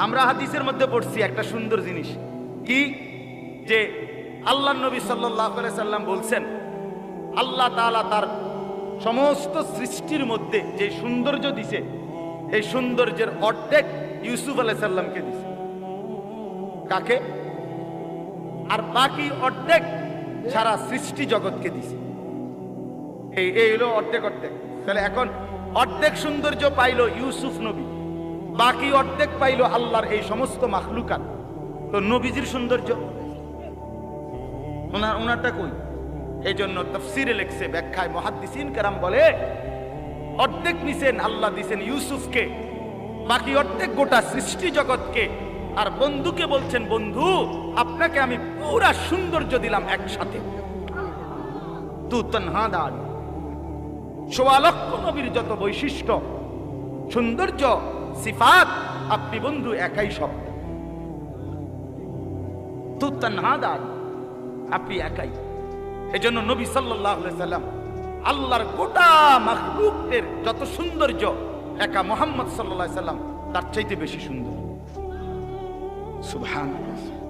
আমরা হাদিসের মধ্যে পড়ছি একটা সুন্দর জিনিস কি, যে আল্লাহ নবী সাল্লাল্লাহু আলাইহি সাল্লাম বলছেন আল্লাহ তাআলা তার সমস্ত সৃষ্টির মধ্যে যে সৌন্দর্য দিছে, এই সৌন্দর্যের অর্ধেক ইউসুফ আলাইহিস সালামকে দিছে। কাকে? আর বাকি অর্ধেক সারা সৃষ্টি জগৎকে দিছে। এই হলো অর্ধেক অর্ধেক। তাহলে এখন অর্ধেক সৌন্দর্য পাইলো ইউসুফ নবী, বাকি অর্ধেক পাইলো আল্লাহর এই সমস্ত মাখলুকাত। তো নবীজির সৌন্দর্য ওনারটা কই? এই জন্য তাফসীরে লেখছে, ব্যাখ্যায় মুহাদ্দিসিন কেরাম বলে অর্ধেক নিছেন আল্লাহ দিছেন ইউসুফকে, বাকি অর্ধেক গোটা সৃষ্টি জগৎকে। আর বন্ধুকে বলছেন, বন্ধু আপনাকে আমি পুরা সৌন্দর্য দিলাম একসাথে। তু তনহা দান, ১৪ লক্ষ নবীর যত বৈশিষ্ট্য, সৌন্দর্য, সিফাত, আপনি বন্ধু একাই সব। তু তনহা দান, আপনি একাই। এজন্য নবী সাল্লাল্লাহু আলাইহি সাল্লাম আল্লাহর গোটা মাখলুকের যত সৌন্দর্য, একা মুহাম্মদ সাল্লাল্লাহু আলাইহি সাল্লাম তার চাইতে বেশি সুন্দর। সুবহানাল্লাহ।